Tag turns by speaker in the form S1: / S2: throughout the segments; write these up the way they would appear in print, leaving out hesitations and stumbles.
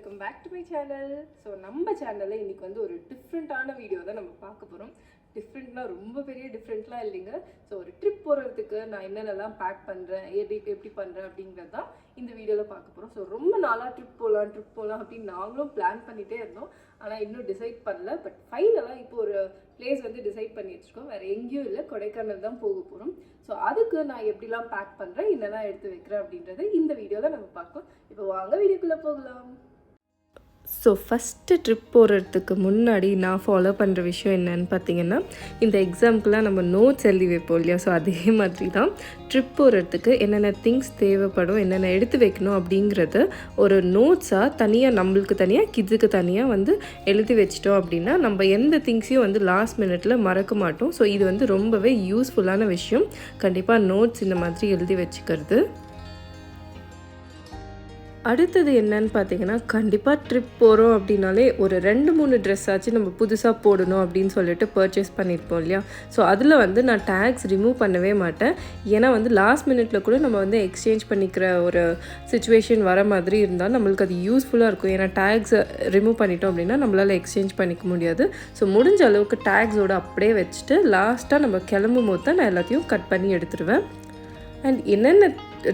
S1: Welcome back to my channel. So நம்ம சேனலில் இன்றைக்கி வந்து ஒரு டிஃப்ரெண்ட்டான வீடியோ தான் நம்ம பார்க்க போகிறோம். டிஃப்ரெண்ட்னா ரொம்ப பெரிய டிஃப்ரெண்ட்லாம் இல்லைங்க. ஸோ ஒரு ட்ரிப் போகிறதுக்கு நான் என்னென்னலாம் பேக் பண்ணுறேன், எப்படி பண்ணுறேன் அப்படிங்கிறது தான் இந்த வீடியோவில் பார்க்க போகிறோம். ஸோ ரொம்ப நாளாக ட்ரிப் போகலாம் அப்படின்னு நாங்களும் பிளான் பண்ணிகிட்டே இருந்தோம். ஆனால் இன்னும் டிசைட் பண்ணல. பட் ஃபைனலாக இப்போ ஒரு பிளேஸ் வந்து டிசைட் பண்ணி வச்சுருக்கோம். வேறு எங்கேயும் இல்லை, கொடைக்கானல் தான் போக போகிறோம். ஸோ அதுக்கு நான் எப்படிலாம் பேக் பண்ணுறேன், என்னெல்லாம் எடுத்து வைக்கிறேன் அப்படின்றது இந்த வீடியோவில் நம்ம பார்க்கலாம். இப்போ வாங்க வீடியோக்குள்ளே போகலாம்.
S2: ஸோ ஃபஸ்ட்டு ட்ரிப் போகிறதுக்கு முன்னாடி நான் ஃபாலோ பண்ணுற விஷயம் என்னன்னு பார்த்தீங்கன்னா, இந்த எக்ஸாம்க்குலாம் நம்ம நோட்ஸ் எழுதி வைப்போம் இல்லையா? ஸோ அதே மாதிரி தான் ட்ரிப் போகிறதுக்கு என்னென்ன திங்ஸ் தேவைப்படும், என்னென்ன எடுத்து வைக்கணும் அப்படிங்கிறது ஒரு நோட்ஸாக தனியாக நம்மளுக்கு தனியாக கிட்ஸுக்கு தனியாக வந்து எழுதி வச்சிட்டோம் அப்படின்னா நம்ம எந்த திங்ஸையும் வந்து லாஸ்ட் மினிட்ல மறக்க மாட்டோம். ஸோ இது வந்து ரொம்பவே யூஸ்ஃபுல்லான விஷயம். கண்டிப்பாக நோட்ஸ் இந்த மாதிரி எழுதி வச்சுக்கிறது. அடுத்தது என்னன்னு பார்த்தீங்கன்னா, கண்டிப்பாக ட்ரிப் போகிறோம் அப்படின்னாலே ஒரு 2-3 ட்ரெஸ் ஆச்சு நம்ம புதுசாக போடணும் அப்படின்னு சொல்லிட்டு பர்ச்சேஸ் பண்ணியிருப்போம் இல்லையா? ஸோ அதில் வந்து நான் டேக்ஸ் ரிமூவ் பண்ணவே மாட்டேன். ஏன்னா வந்து லாஸ்ட் மினிட்ல கூட நம்ம வந்து எக்ஸ்சேஞ்ச் பண்ணிக்கிற ஒரு சிச்சுவேஷன் வர மாதிரி இருந்தால் நம்மளுக்கு அது யூஸ்ஃபுல்லாக இருக்கும். ஏன்னா டேக்ஸை ரிமூவ் பண்ணிட்டோம் அப்படின்னா நம்மளால் எக்ஸ்சேஞ்ச் பண்ணிக்க முடியாது. ஸோ முடிஞ்ச அளவுக்கு டேக்ஸோடு அப்படியே வச்சுட்டு லாஸ்ட்டாக நம்ம கிளம்பும் போது தான் நான் எல்லாத்தையும் கட் பண்ணி எடுத்துருவேன். அண்ட் என்னென்ன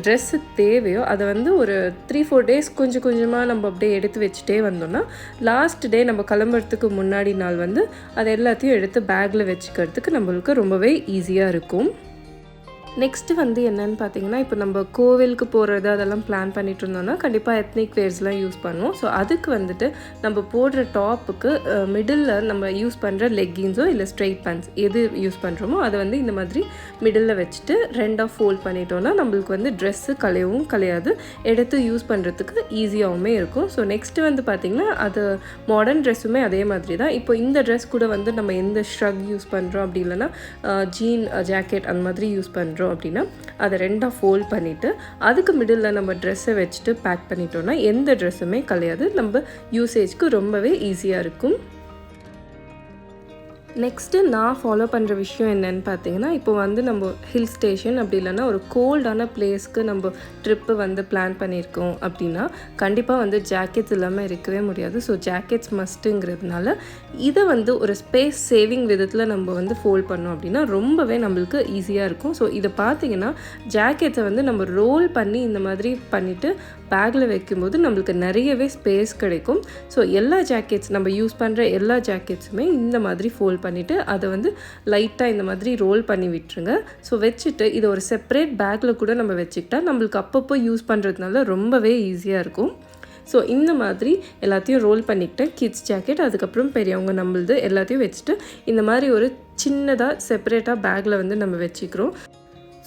S2: ட்ரெஸ்ஸு தேவையோ அதை வந்து ஒரு 3-4 டேஸ் கொஞ்சம் கொஞ்சமாக நம்ம அப்படியே எடுத்து வச்சுட்டே வந்தோம்னா லாஸ்ட் டே நம்ம கிளம்புறதுக்கு முன்னாடி நாள் வந்து அதை எல்லாத்தையும் எடுத்து பேக்கில் வச்சுக்கிறதுக்கு நம்மளுக்கு ரொம்பவே ஈஸியாக இருக்கும். நெக்ஸ்ட்டு வந்து என்னென்னு பார்த்தீங்கன்னா, இப்போ நம்ம கோவிலுக்கு போகிறது அதெல்லாம் பிளான் பண்ணிட்டு இருந்தோம்னா கண்டிப்பாக எத்னிக் வேர்ஸ்லாம் யூஸ் பண்ணுவோம். ஸோ அதுக்கு வந்துட்டு நம்ம போடுற டாப்புக்கு மிடில் நம்ம யூஸ் பண்ணுற லெக்கின்ஸோ இல்லை ஸ்ட்ரெயிட் பேண்ட்ஸ் எது யூஸ் பண்ணுறோமோ அதை வந்து இந்த மாதிரி மிடில் வச்சுட்டு 2ஆக ஃபோல்ட் பண்ணிட்டோம்னா நம்மளுக்கு வந்து ட்ரெஸ்ஸு கலையவும் கலையாது, எடுத்து யூஸ் பண்ணுறதுக்கு ஈஸியாகவுமே இருக்கும். ஸோ நெக்ஸ்ட்டு வந்து பார்த்திங்கன்னா அது மாடர்ன் ட்ரெஸ்ஸுமே அதே மாதிரி தான். இப்போ இந்த ட்ரெஸ் கூட வந்து நம்ம எந்த ஷ்ரக் யூஸ் பண்ணுறோம் அப்படி இல்லைன்னா ஜீன் ஜாக்கெட் அந்த மாதிரி யூஸ் பண்ணுறோம் அப்படின்னா அதை 2ஆக ஃபோல்ட் பண்ணிவிட்டு அதுக்கு மிடில் நம்ம ட்ரெஸ்ஸை வச்சுட்டு பேக் பண்ணிட்டோம்னா எந்த ட்ரெஸ்ஸுமே கலையாது, நம்ம யூசேஜ்க்கு ரொம்பவே ஈஸியாக இருக்கும். நெக்ஸ்ட்டு நான் ஃபாலோ பண்ணுற விஷயம் என்னென்னு பார்த்தீங்கன்னா, இப்போ வந்து நம்ம ஹில் ஸ்டேஷன் அப்படி இல்லைன்னா ஒரு கோல்டான பிளேஸ்க்கு நம்ம ட்ரிப்பு வந்து பிளான் பண்ணியிருக்கோம் அப்படின்னா கண்டிப்பாக வந்து ஜாக்கெட்ஸ் இல்லாமல் இருக்கவே முடியாது. ஸோ ஜாக்கெட்ஸ் மஸ்ட்டுங்கிறதுனால இதை வந்து ஒரு ஸ்பேஸ் சேவிங் விதத்தில் நம்ம வந்து ஃபோல்ட் பண்ணோம் அப்படின்னா ரொம்பவே நம்மளுக்கு ஈஸியாக இருக்கும். ஸோ இதை பார்த்தீங்கன்னா ஜாக்கெட்ஸை வந்து நம்ம ரோல் பண்ணி இந்த மாதிரி பண்ணிவிட்டு பேக்கில் வைக்கும்போது நம்மளுக்கு நிறையவே ஸ்பேஸ் கிடைக்கும். ஸோ எல்லா ஜாக்கெட்ஸ் நம்ம யூஸ் பண்ணுற எல்லா ஜாக்கெட்ஸுமே இந்த மாதிரி ஃபோல்ட் பண்ணிவிட்டு அதை வந்து லைட்டாக இந்த மாதிரி ரோல் பண்ணி விட்டுருங்க. ஸோ வச்சுட்டு இதை ஒரு செப்பரேட் பேக்கில் கூட நம்ம வச்சுக்கிட்டா நம்மளுக்கு அப்பப்போ யூஸ் பண்ணுறதுனால ரொம்பவே ஈஸியாக இருக்கும். ஸோ இந்த மாதிரி எல்லாத்தையும் ரோல் பண்ணிக்கிட்டேன். கிட்ஸ் ஜாக்கெட் அதுக்கப்புறம் பெரியவங்க நம்மளது எல்லாத்தையும் வச்சுட்டு இந்த மாதிரி ஒரு சின்னதாக செப்பரேட்டாக பேக்கில் வந்து நம்ம வச்சுக்கிறோம்.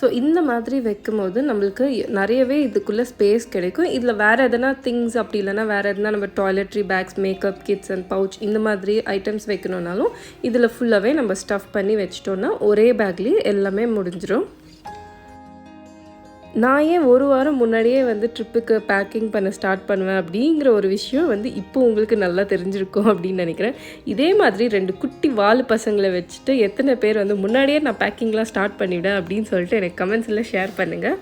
S2: ஸோ இந்த மாதிரி வைக்கும்போது நம்மளுக்கு நிறையவே இதுக்குள்ளே ஸ்பேஸ் கிடைக்கும். இதில் வேறு எதனா திங்ஸ் அப்படி இல்லைனா வேறு எதனா நம்ம toiletry bags, makeup kits and pouch இந்த மாதிரி ஐட்டம்ஸ் வைக்கணுன்னாலும் இதில் ஃபுல்லாகவே நம்ம ஸ்டஃப் பண்ணி வச்சிட்டோன்னா ஒரே பேக்லேயே எல்லாமே முடிஞ்சிடும். நான் ஏன் ஒரு வாரம் முன்னாடியே வந்து ட்ரிப்புக்கு பேக்கிங் பண்ண ஸ்டார்ட் பண்ணுவேன் அப்படிங்கிற ஒரு விஷயம் வந்து இப்போ உங்களுக்கு நல்லா தெரிஞ்சிருக்கும் அப்படின்னு நினைக்கிறேன். இதே மாதிரி 2 குட்டி வால் பசங்களை வச்சுட்டு எத்தனை பேர் வந்து முன்னாடியே நான் பேக்கிங்லாம் ஸ்டார்ட் பண்ணிவிடேன் அப்படின்னு சொல்லிட்டு எனக்கு கமெண்ட்ஸில் ஷேர் பண்ணுங்கள்.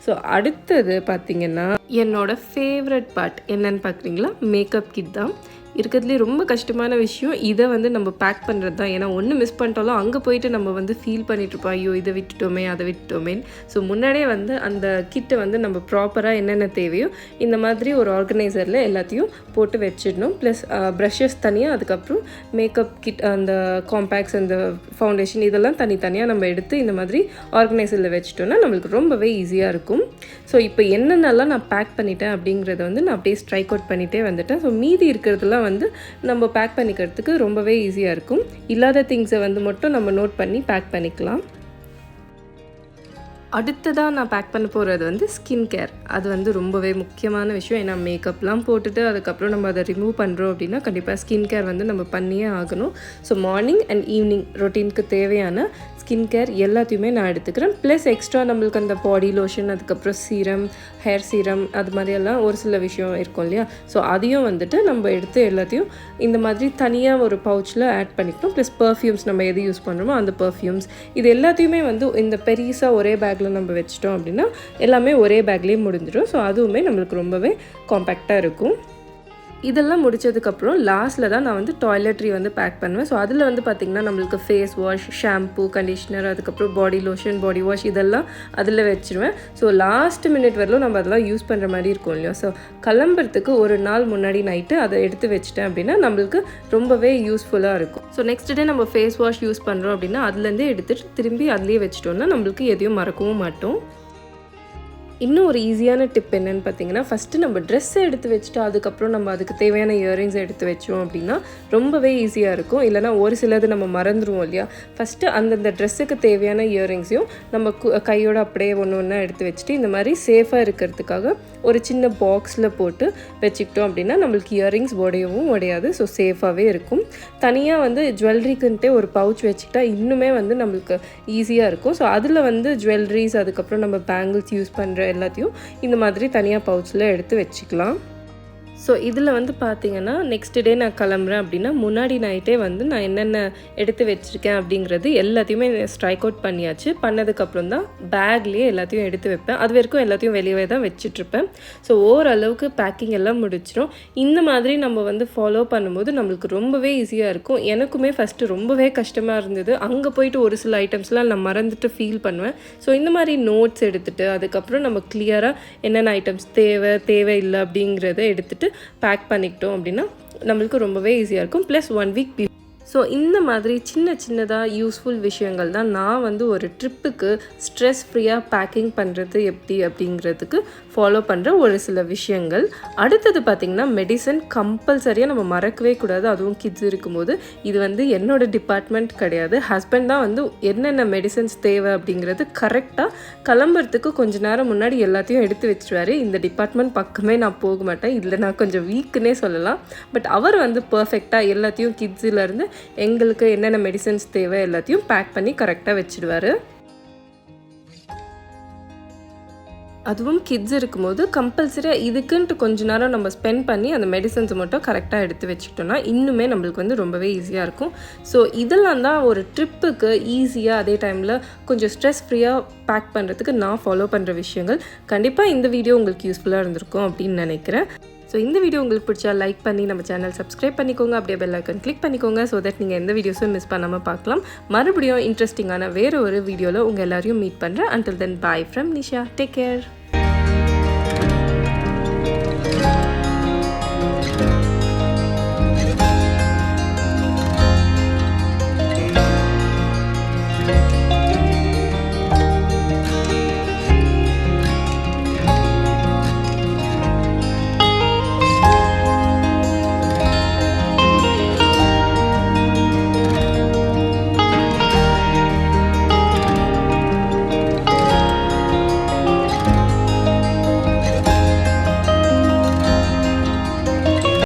S2: ஸோ அடுத்தது பார்த்திங்கன்னா என்னோடய ஃபேவரட் பார்ட் என்னன்னு பார்க்குறீங்களா? மேக்கப் கிட் தான். இருக்கிறதுலே ரொம்ப கஷ்டமான விஷயம் இதை வந்து நம்ம பேக் பண்ணுறது தான். ஏன்னா ஒன்று மிஸ் பண்ணிட்டாலும் அங்கே போயிட்டு நம்ம வந்து ஃபீல் பண்ணிகிட்ருப்போம், ஐயோ இதை விட்டுட்டோமே அதை விட்டுட்டோமேன்னு. ஸோ முன்னாடியே வந்து அந்த கிட்டை வந்து நம்ம ப்ராப்பராக என்னென்ன தேவையோ இந்த மாதிரி ஒரு ஆர்கனைசரில் எல்லாத்தையும் போட்டு வச்சிடணும். ப்ளஸ் ப்ரஷஸ் தனியாக, அதுக்கப்புறம் மேக்கப் கிட் அந்த காம்பேக்ட்ஸ் அந்த ஃபவுண்டேஷன் இதெல்லாம் தனித்தனியாக நம்ம எடுத்து இந்த மாதிரி ஆர்கனைசரில் வச்சிட்டோன்னா நம்மளுக்கு ரொம்பவே ஈஸியாக இருக்கும். ஸோ இப்போ என்னென்னலாம் நான் பேக் பண்ணிட்டேன் அப்படிங்கிறத வந்து நான் அப்படியே ஸ்ட்ரைக் அவுட் பண்ணிகிட்டே வந்துட்டேன். ஸோ மீதி இருக்கிறதுலாம் வந்து நம்ம பேக் பண்ணிக்கிறதுக்கு ரொம்பவே ஈஸியாக இருக்கும். இல்லாத திங்ஸை வந்து மட்டும் நம்ம நோட் பண்ணி பேக் பண்ணிக்கலாம். அடுத்ததாக நான் பேக் பண்ண போகிறது வந்து ஸ்கின் கேர். அது வந்து ரொம்பவே முக்கியமான விஷயம். ஏன்னா மேக்கப்லாம் போட்டுட்டு அதுக்கப்புறம் நம்ம அதை ரிமூவ் பண்ணுறோம் அப்படின்னா கண்டிப்பாக ஸ்கின் கேர் வந்து நம்ம பண்ணியே ஆகணும். ஸோ மார்னிங் அண்ட் ஈவினிங் ரொட்டீனுக்கு தேவையான ஸ்கின் கேர் எல்லாத்தையுமே நான் எடுத்துக்கிறேன். ப்ளஸ் எக்ஸ்ட்ரா நம்மளுக்கு அந்த பாடி லோஷன், அதுக்கப்புறம் சீரம், ஹேர் சீரம், அது மாதிரியெல்லாம் ஒரு சில விஷயம் இருக்கும் இல்லையா? ஸோ அதையும் வந்துட்டு நம்ம எடுத்து எல்லாத்தையும் இந்த மாதிரி தனியாக ஒரு பவுச்சில் ஆட் பண்ணிக்கணும். ப்ளஸ் பர்ஃப்யூம்ஸ் நம்ம எது யூஸ் பண்ணுறோமோ அந்த பர்ஃப்யூம்ஸ் இது எல்லாத்தையுமே வந்து இந்த பெருசாக ஒரே பேக்கில் நம்ம வச்சிட்டோம் அப்படின்னா எல்லாமே ஒரே பேக்லேயே முடிஞ்சிடும். ஸோ அதுவுமே நம்மளுக்கு ரொம்பவே காம்பேக்டாக இருக்கும். இதெல்லாம் முடிச்சதுக்கப்புறம் லாஸ்ட்டில் தான் நான் வந்து டாய்லெட்ரி வந்து பேக் பண்ணுவேன். ஸோ அதில் வந்து பார்த்திங்கன்னா நம்மளுக்கு ஃபேஸ் வாஷ், ஷாம்பூ, கண்டிஷ்னர், அதுக்கப்புறம் பாடி லோஷன், பாடி வாஷ் இதெல்லாம் அதில் வச்சுருவேன். ஸோ லாஸ்ட் மினிட் வரலும் நம்ம அதெல்லாம் யூஸ் பண்ணுற மாதிரி இருக்கும் இல்லையா. ஸோ கிளம்புறதுக்கு ஒரு நாள் முன்னாடி நைட்டு அதை எடுத்து வச்சிட்டேன் அப்படின்னா நம்மளுக்கு ரொம்பவே யூஸ்ஃபுல்லாக இருக்கும். ஸோ நெக்ஸ்ட் டே நம்ம ஃபேஸ் வாஷ் யூஸ் பண்ணுறோம் அப்படின்னா அதுலேருந்தே எடுத்துகிட்டு திரும்பி அதுலேயே வச்சிட்டோம்னா நம்மளுக்கு எதையும் மறக்கவும் மாட்டோம். இன்னும் ஒரு ஈஸியான டிப் என்னென்னு பார்த்தீங்கன்னா, ஃபஸ்ட்டு நம்ம ட்ரெஸ்ஸை எடுத்து வச்சுட்டு அதுக்கப்புறம் நம்ம அதுக்கு தேவையான இயரிங்ஸை எடுத்து வச்சோம் அப்படின்னா ரொம்பவே ஈஸியாக இருக்கும். இல்லைனா ஒரு சிலது நம்ம மறந்துடுவோம் இல்லையா. ஃபஸ்ட்டு அந்தந்த ட்ரெஸ்ஸுக்கு தேவையான இயரிங்ஸையும் நம்ம கையோட அப்படியே ஒன்று ஒன்றா எடுத்து வச்சுட்டு இந்த மாதிரி சேஃபாக இருக்கிறதுக்காக ஒரு சின்ன பாக்ஸில் போட்டு வச்சுக்கிட்டோம் அப்படின்னா நம்மளுக்கு இயரிங்ஸ் உடையாது. ஸோ சேஃபாகவே இருக்கும். தனியாக வந்து ஜுவல்லரிக்குன்ட்டே ஒரு பவுச் வச்சுக்கிட்டா இன்னுமே வந்து நம்மளுக்கு ஈஸியாக இருக்கும். ஸோ அதில் வந்து ஜுவல்லரிஸ், அதுக்கப்புறம் நம்ம பேங்கிள்ஸ் யூஸ் பண்ணுற எல்லாத்தையும் இந்த மாதிரி தனியாக பவுச்சில் எடுத்து வச்சுக்கலாம். ஸோ இதில் வந்து பார்த்திங்கன்னா நெக்ஸ்ட் டே நான் கிளம்புறேன் அப்படின்னா முன்னாடி நைட்டே வந்து நான் என்னென்ன எடுத்து வச்சுருக்கேன் அப்படிங்கிறது எல்லாத்தையுமே ஸ்ட்ரைக் அவுட் பண்ணியாச்சு. பண்ணதுக்கப்புறம் தான் பேக்லேயே எல்லாத்தையும் எடுத்து வைப்பேன். அது வரைக்கும் எல்லாத்தையும் வெளியே தான் வச்சிட்ருப்பேன். ஸோ ஓரளவுக்கு பேக்கிங் எல்லாம் முடிச்சிடும். இந்த மாதிரி நம்ம வந்து ஃபாலோ பண்ணும்போது நம்மளுக்கு ரொம்பவே ஈஸியாக இருக்கும். எனக்குமே ஃபஸ்ட்டு ரொம்பவே கஷ்டமாக இருந்தது. அங்கே போயிட்டு ஒரு சில ஐட்டம்ஸ்லாம் நான் மறந்துட்டு ஃபீல் பண்ணுவேன். ஸோ இந்த மாதிரி நோட்ஸ் எடுத்துகிட்டு அதுக்கப்புறம் நம்ம கிளியராக என்னென்ன ஐட்டம்ஸ் தேவையில்லை அப்படிங்கிறத எடுத்துகிட்டு பேக் பண்ணிக்கிட்டோம் அப்படின்னா நம்மளுக்கு ரொம்பவே ஈஸியாக இருக்கும். Plus 1 week. ஸோ இந்த மாதிரி சின்னதாக யூஸ்ஃபுல் விஷயங்கள் தான் நான் வந்து ஒரு ட்ரிப்புக்கு ஸ்ட்ரெஸ் ஃப்ரீயாக பேக்கிங் பண்ணுறது எப்படி அப்படிங்கிறதுக்கு ஃபாலோ பண்ணுற ஒரு சில விஷயங்கள். அடுத்தது பார்த்திங்கன்னா மெடிசன் கம்பல்சரியாக நம்ம மறக்கவே கூடாது. அதுவும் கிட்ஸ் இருக்கும்போது இது வந்து என்னோடய டிபார்ட்மெண்ட் கிடையாது. ஹஸ்பண்ட் தான் வந்து என்னென்ன மெடிசன்ஸ் தேவை அப்படிங்கிறது கரெக்டாக கிளம்புறதுக்கு கொஞ்சம் நேரம் முன்னாடி எல்லாத்தையும் எடுத்து வச்சுருவார். இந்த டிபார்ட்மெண்ட் பக்கமே நான் போக மாட்டேன். இதில் நான் கொஞ்சம் வீக்குன்னே சொல்லலாம். பட் அவர் வந்து பர்ஃபெக்டாக எல்லாத்தையும் கிட்ஸிலேருந்து எங்களுக்கு என்னென்ன மெடிசன்ஸ் தேவை எல்லாத்தையும் பேக் பண்ணி கரெக்டாக வச்சுடுவார். அதுவும் கிட்ஸ் இருக்கும்போது கம்பல்சரியாக இதுக்குன்ட்டு கொஞ்ச நேரம் நம்ம ஸ்பெண்ட் பண்ணி அந்த மெடிசன்ஸை மட்டும் கரெக்டாக எடுத்து வச்சுக்கிட்டோன்னா இன்னுமே நம்மளுக்கு வந்து ரொம்பவே ஈஸியாக இருக்கும். ஸோ இதெல்லாம் தான் ஒரு ட்ரிப்புக்கு ஈஸியாக அதே டைமில் கொஞ்சம் ஸ்ட்ரெஸ் ஃப்ரீயாக பேக் பண்ணுறதுக்கு நான் ஃபாலோ பண்ணுற விஷயங்கள். கண்டிப்பாக இந்த வீடியோ உங்களுக்கு யூஸ்ஃபுல்லாக இருந்திருக்கும் அப்படின்னு நினைக்கிறேன். ஸோ இந்த வீடியோ உங்களுக்கு பிடிச்சா லைக் பண்ணி நம்ம சேனல் சப்ஸ்கிரைப் பண்ணிக்கோங்க. அப்படியே பெல் ஐக்கன் கிளிக் பண்ணிக்கோங்க. ஸோ தட் நீங்கள் எந்த வீடியோஸும் மிஸ் பண்ணாமல் பார்க்கலாம். மறுபடியும் இன்ட்ரெஸ்டிங்கான வேறு ஒரு வீடியோவில் உங்கள் எல்லாரையும் மீட் பண்ணுறேன். Until then, bye from Nisha. Take care.